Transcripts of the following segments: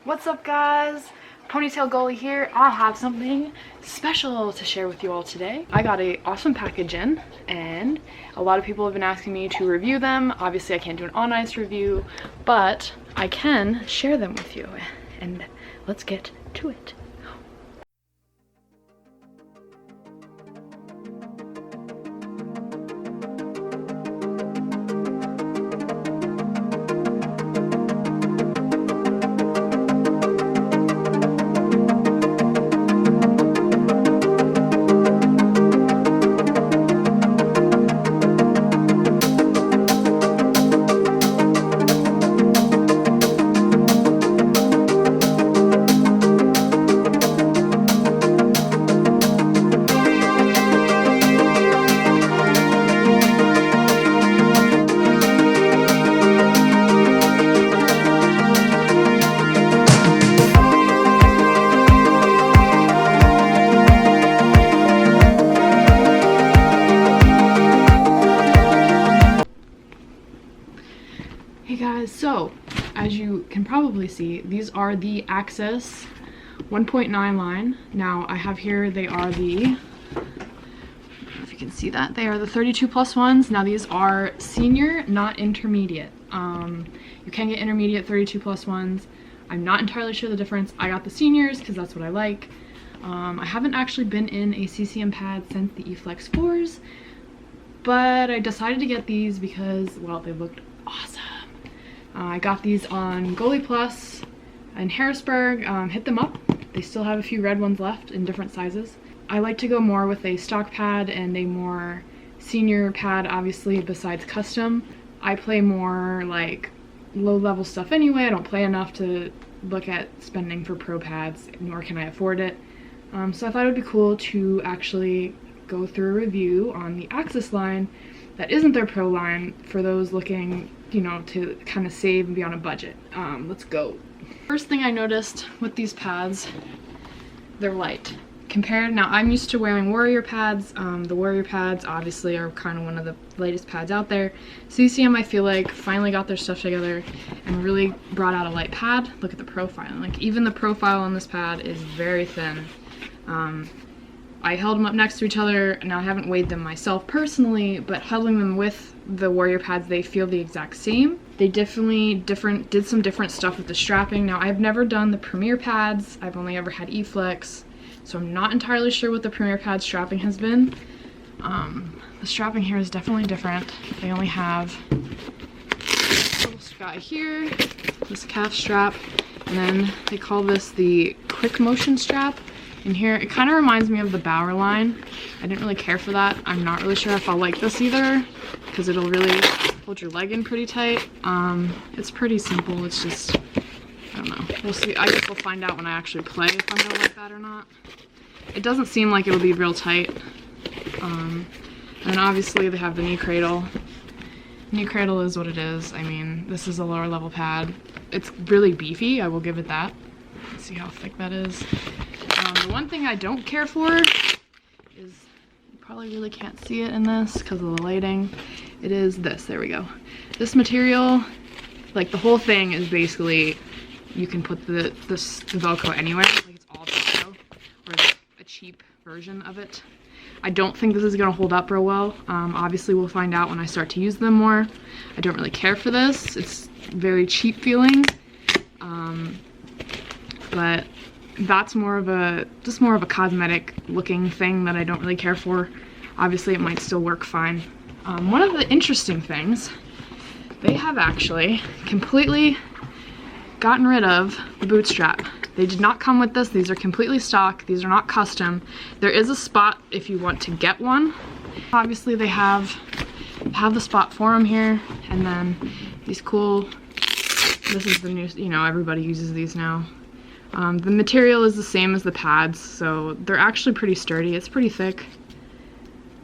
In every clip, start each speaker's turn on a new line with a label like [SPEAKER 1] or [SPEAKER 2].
[SPEAKER 1] What's up, guys? Ponytail Goalie here. I have something special to share with you all today. I got an awesome package in, and a lot of people have been asking me to review them. Obviously, I can't do an on ice review, but I can share them with you. And let's get to it. Hey guys, so as you can probably see, these are the Access 1.9 line. Now I have here, they are the, I don't know if you can see that, they are the 32 plus ones. Now these are senior, not intermediate. You can get intermediate 32 plus ones. I'm not entirely sure the difference. I got the seniors because that's what I like. I haven't actually been in a CCM pad since the eFlex 4s, but I decided to get these because, well, they looked awesome. I got these on Goalie Plus in Harrisburg. Hit them up. They still have a few red ones left in different sizes. I like to go more with a stock pad and a more senior pad, obviously, besides custom. I play more like low-level stuff anyway. I don't play enough to look at spending for pro pads, nor can I afford it. So I thought it would be cool to actually go through a review on the Access line that isn't their pro line for those looking, you know, to kind of save and be on a budget. Let's go. First thing I noticed with these pads, they're light. Compared, now I'm used to wearing Warrior pads. The Warrior pads obviously are kind of one of the latest pads out there. CCM, I feel like, finally got their stuff together and really brought out a light pad. Look at the profile. Like, even the profile on this pad is very thin. I held them up next to each other. Now I haven't weighed them myself personally, but huddling them with the Warrior pads, they feel the exact same. They definitely did some different stuff with the strapping. Now I've never done the Premier pads. I've only ever had eFlex, so I'm not entirely sure what the Premier pad strapping has been. The strapping here is definitely different. They only have this little guy here, this calf strap, and then they call this the quick motion strap. And here, it kind of reminds me of the Bauer line. I didn't really care for that. I'm not really sure if I'll like this either, because it'll really hold your leg in pretty tight. It's pretty simple. It's just, I don't know. We'll see. I guess we'll find out when I actually play if I'm gonna like that or not. It doesn't seem like it'll be real tight. And then obviously they have the knee cradle. Knee cradle is what it is. I mean, this is a lower level pad. It's really beefy, I will give it that. Let's see how thick that is. The one thing I don't care for is, you probably really can't see it in this because of the lighting, it is this, there we go. This material, like the whole thing is basically, you can put the Velcro anywhere, like it's all Velcro, or a cheap version of it. I don't think this is going to hold up real well. Obviously we'll find out when I start to use them more. I don't really care for this, it's very cheap feeling, but that's more of a cosmetic looking thing that I don't really care for. Obviously it might still work fine. One of the interesting things, they have actually completely gotten rid of the boot strap. They did not come with this. These are completely stock. These are not custom. There is a spot if you want to get one. Obviously they have the spot for them here, and then these cool, this is the new, you know, everybody uses these now. The material is the same as the pads, so they're actually pretty sturdy. It's pretty thick.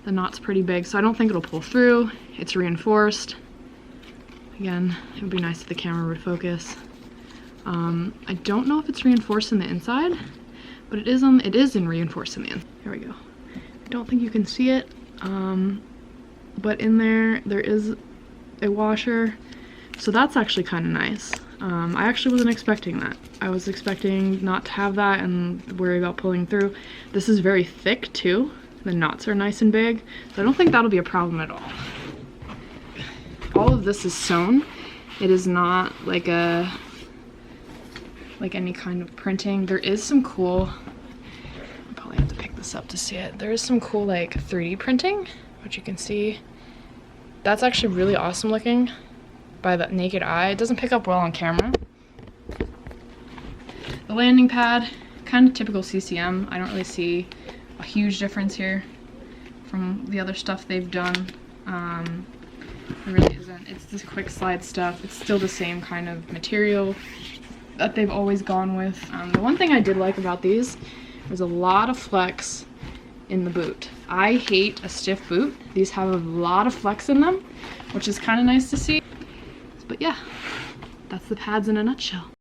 [SPEAKER 1] The knot's pretty big, so I don't think it'll pull through. It's reinforced. Again, it would be nice if the camera would focus. I don't know if it's reinforced in the inside, but it is in reinforced in the inside. There we go. I don't think you can see it, but in there is a washer, so that's actually kind of nice. I actually wasn't expecting that. I was expecting not to have that and worry about pulling through. This is very thick too. The knots are nice and big, so I don't think that'll be a problem at all. All of this is sewn. It is not like any kind of printing. There is some cool, I'll probably have to pick this up to see it. There is some cool like 3D printing, which you can see. That's actually really awesome looking by the naked eye. It doesn't pick up well on camera. The landing pad, kind of typical CCM. I don't really see a huge difference here from the other stuff they've done. It really isn't. It's this quick slide stuff. It's still the same kind of material that they've always gone with. The one thing I did like about these was a lot of flex in the boot. I hate a stiff boot. These have a lot of flex in them, which is kind of nice to see. But yeah, that's the pads in a nutshell.